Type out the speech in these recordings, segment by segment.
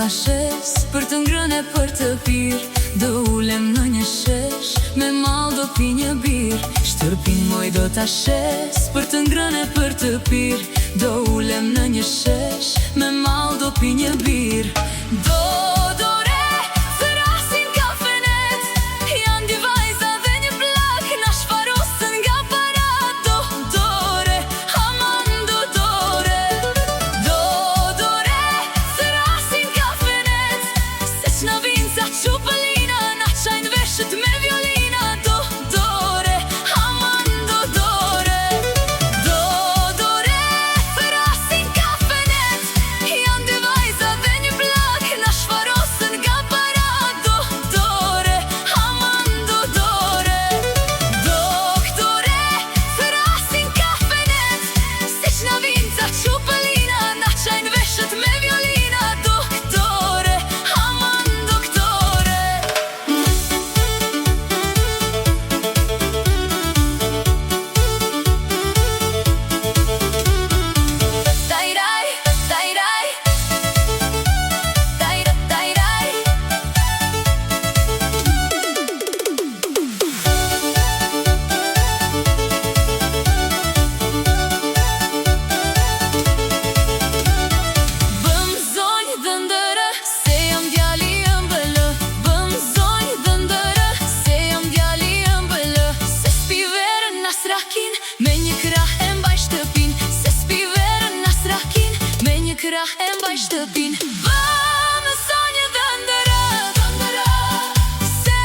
ta shes, për të ngrënë e për të pirë. Do ulem në një shesh, me mall do pi një birë. Shtërpin moj do ta shes, për të ngrënë e për të pirë. Do ulem në një shesh, me mall do pi një birë. Me një krah e mbaj shtëpin, se s'pi verën nas rakin. Me një krah e mbaj shtëpin. Bëmë sa një dëndërë, se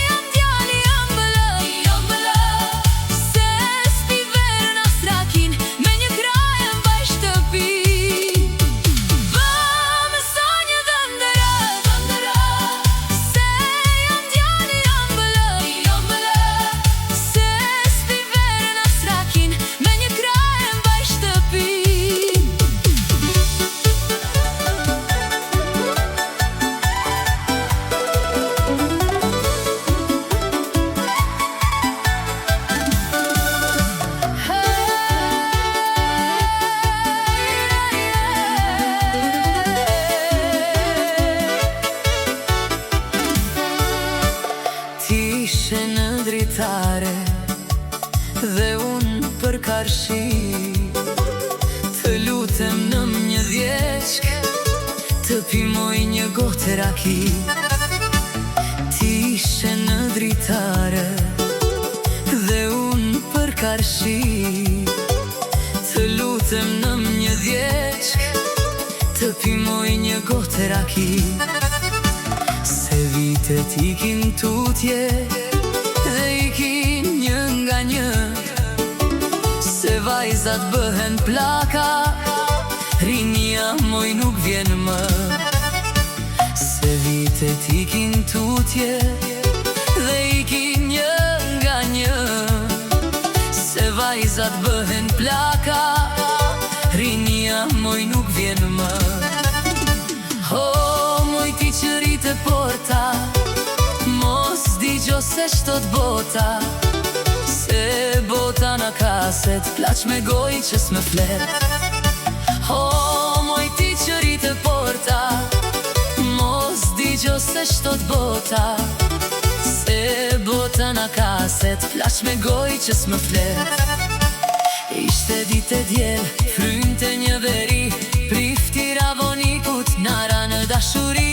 jam djali ëmbëllë, se s'pi verën nas rakin. Me një krah e mbaj shtëpin. Bëmë sa një dëndërë, se jam djali ëmbëllë, se s'pi verën nas rakin. Me një krah e mbaj shtëpin. Ti ishe në dritare dhe unë për karshi. Të lutem në një djeçk, të pimoj një gotë raki. Ti ishe në dritare dhe unë për karshi. Të lutem në një djeçk, të pimoj një gotë raki. Se vitet ikin tutje dhe ikin një nga një, se vajzat bëhen plaka, rinja moj nuk vjen më. Se vitet ikin tutje dhe ikin një nga një, se vajzat bëhen plaka, rinja moj nuk vjen më. Moj ti që rritë porta, mos digjo se shtot bota, se bota në kaset plaq me goj që s'me flet. Moj ti që rritë porta, mos digjo se shtot bota, se bota në kaset plaq me goj që s'me flet. Ishte dite djel, frynte një veri, prifti ravonikut nara në dashuri.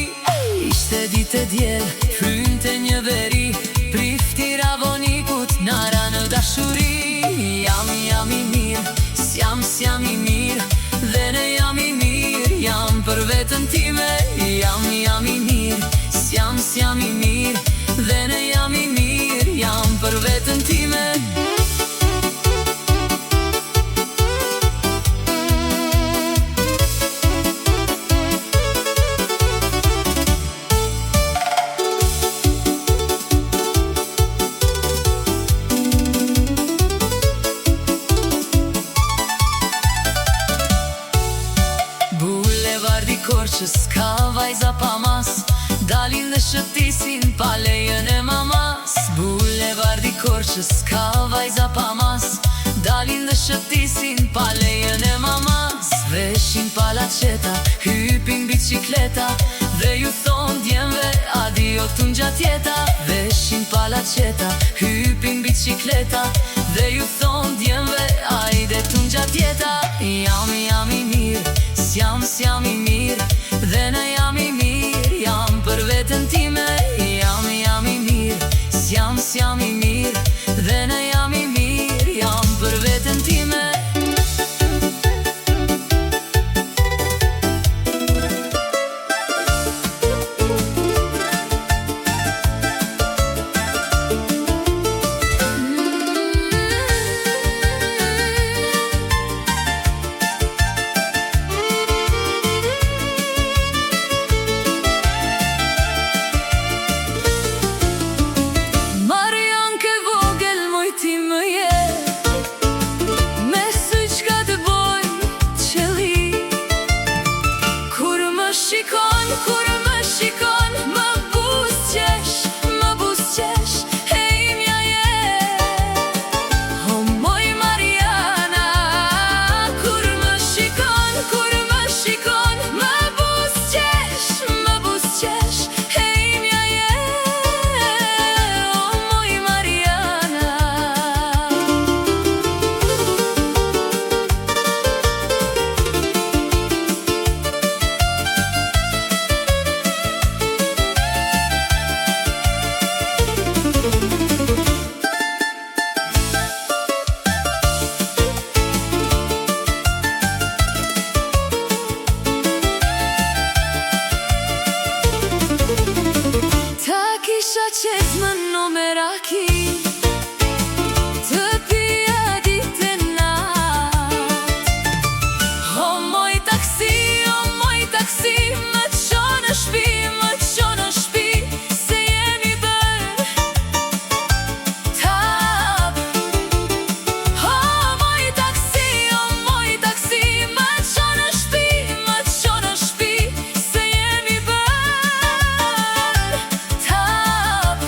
Ishte dite djel, frynte një veri, prifti ravonikut nara në dashuri. Jam i mirë, s'jam i mirë, dhe ne jam i mirë, jam për vetën time. Jam i mirë, s'jam i mirë, dhe ne jam i mirë, jam për vetën time. Bulevardi Korçës ka vajza pa mas, dalin dhe shëtisin pa lejën e mamas. Bulevardi Korçës ka vajza pa mas, dalin dhe shëtisin pa lejën e mamas. Veshin palaceta, hypin bicikleta, Dhe ju thon djemve adio t'un gjat jeta. Veshin palaceta, hypin bicikleta. Dhe ju thon djemve ajde t'un gjat jeta. Jam i mirë, s'jam i mirë. Dhe në jam i mirë, jam për vetën time. Jam i mirë, s'jam i mirë. Dhe në jam i mirë, jam për vetën time. Kur më shikon, më busqesh, hej mja je. O moj Mariana, kur më shikon, më busqesh, hej mja je. O moj Mariana. Kisha qes më numeraki, të pia ditë e natë. O moj taksi, më qo në shpi, se jemi bërë tap. O moj taksi, më qo në shpi, se jemi bërë tap.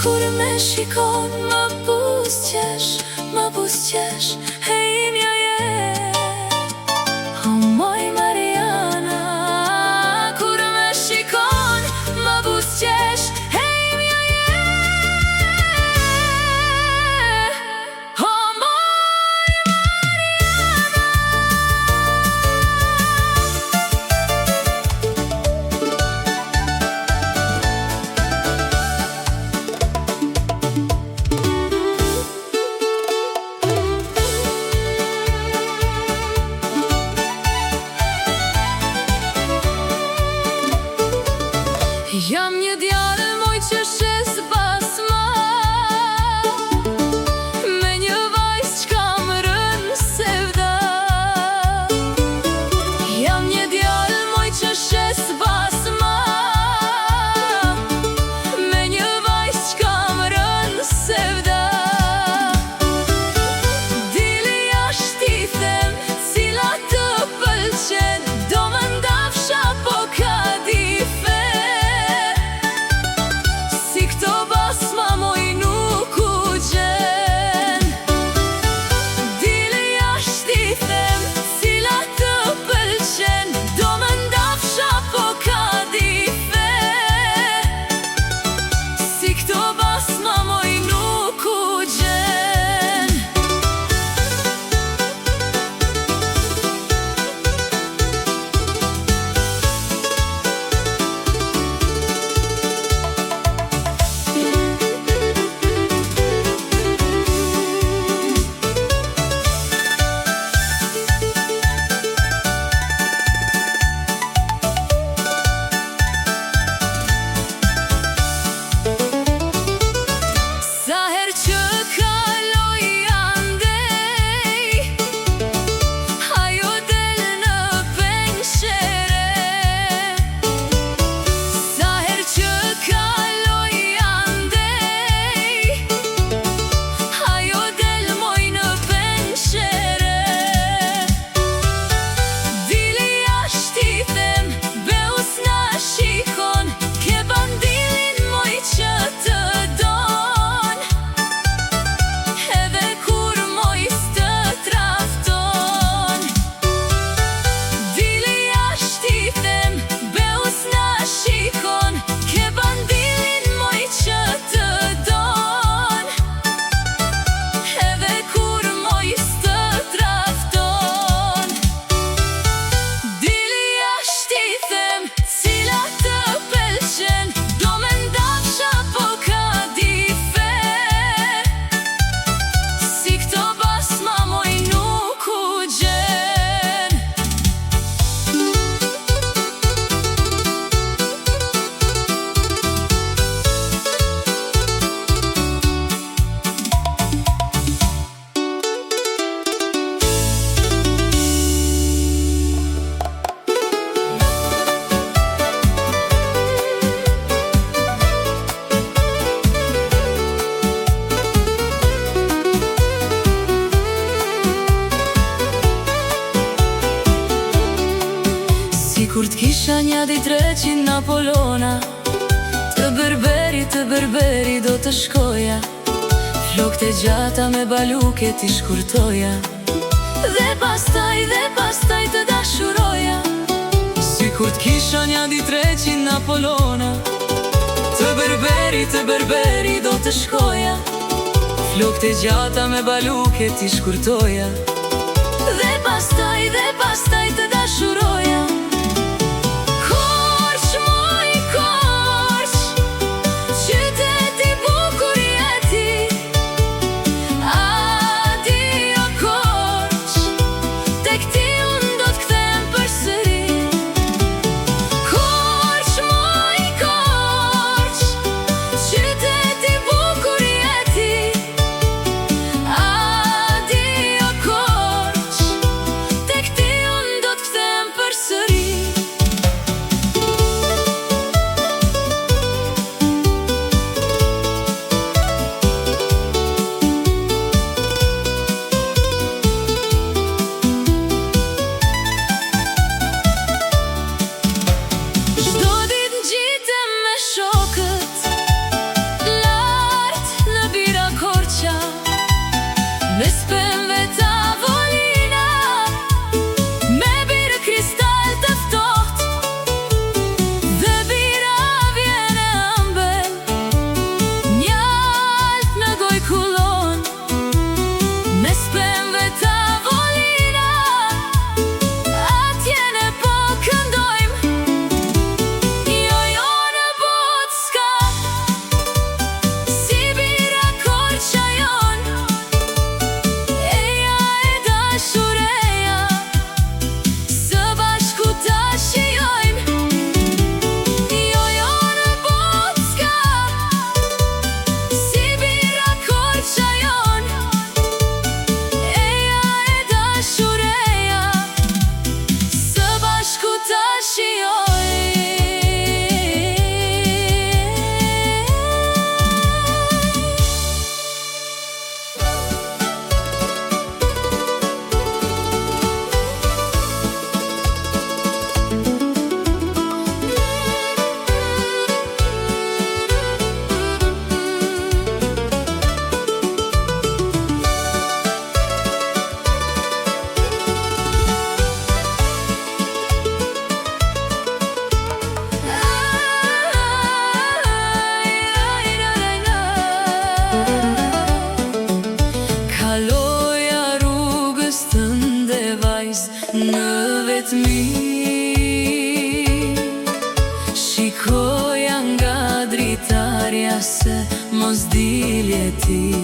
Kur me shikon, më busqesh, hej mja je. O moj Mariana, kur me shikon, më busqesh, hej mja je. O moj Mariana. Kur t'kisha një ditë 300 Napolona, të berberi do të shkoja, flokët e gjata me baluke t'i shkurtoja, dhe pastaj të dashuroja. Si kur t'kisha një ditë 300 Napolona, të berberi do të shkoja, flokët e gjata me baluke t'i shkurtoja, dhe pastaj të dashuroja. Me spemve tavolina, me birë kristal të ftoht, dhe bira vjene ambel, njalt në goj kulon. Me spemve tavolina, atjene po këndojmë, jo në bot s'ka, si bira korqa jon. Në vetëmi, shikoja nga dritarja se mos dilje ti.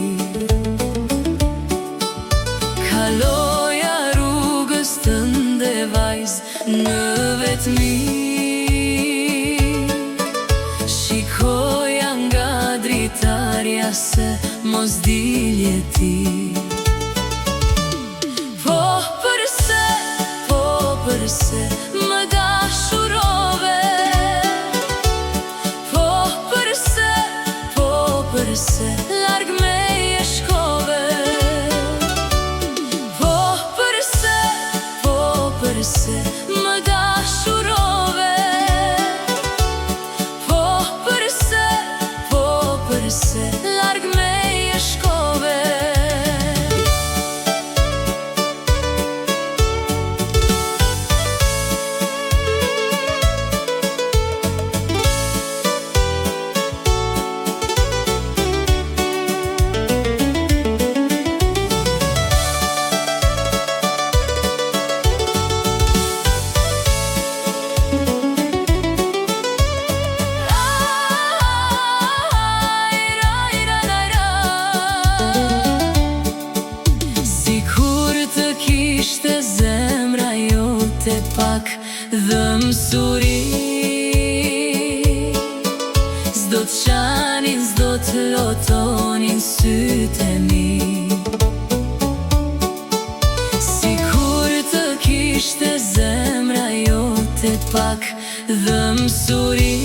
Kaloja rrugës tënde vajz në vetëmi, shikoja nga dritarja se mos dilje ti. Përse më dashurove, përse larg me je shkove, përse më dashurove, përse larg me je shkove. Te pak dhëmsuri, s'do t'shanin, s'do t'lotonin sytë e mi. Si kur të kishte zemra jote pak dhëmsuri,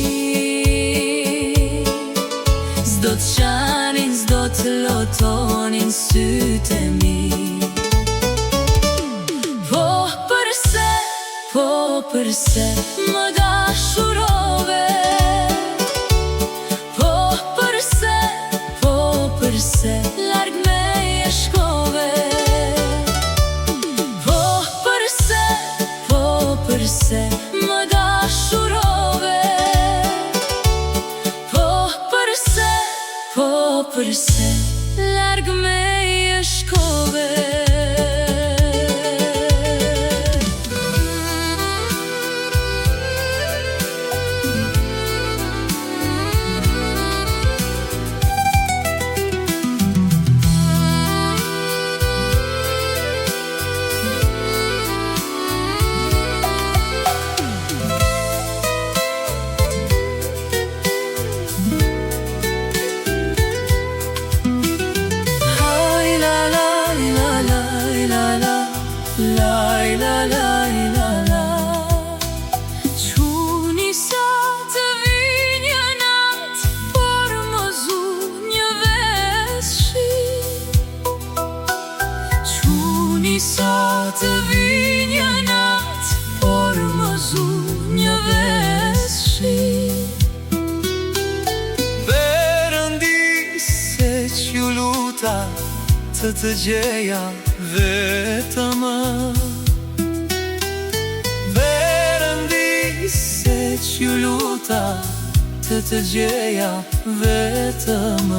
s'do t'shanin, s'do t'lotonin sytë e mi. përse më dashurove? Po përse larg meje shkove? Po përse më dashurove? Po përse larg meje shkove? Quni sa të vi një nat, por më zu një vesshi. Quni sa të vi një nat, por më zu një vesshi. Perëndis se që luta të gjeja vetëm. Perëndis se që luta të gjeja vetëm.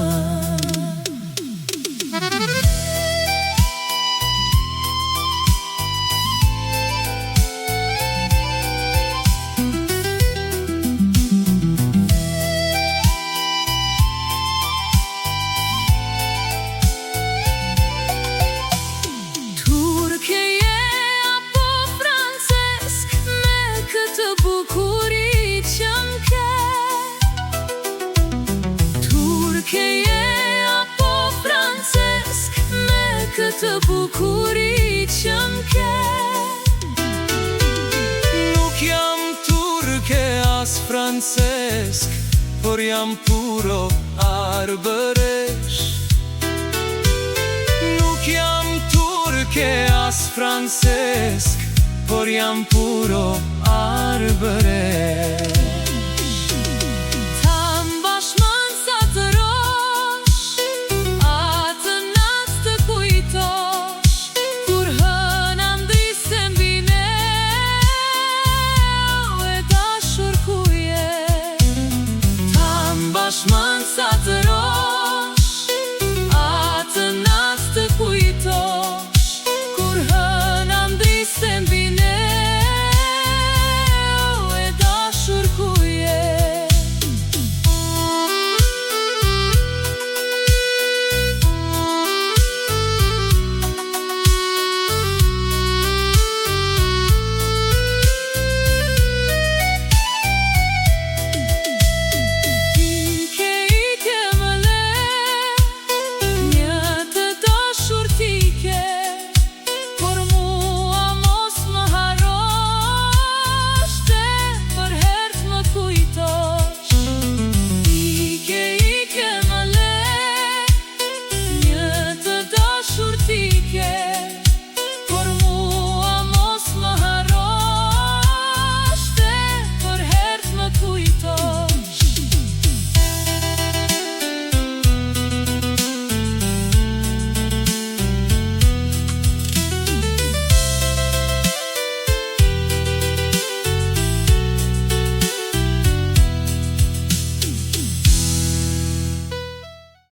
Këtë bukuri që m'ke. Nuk jam turke as francesk, por jam puro arbëresh. Nuk jam turke as francesk, por jam puro arbëresh.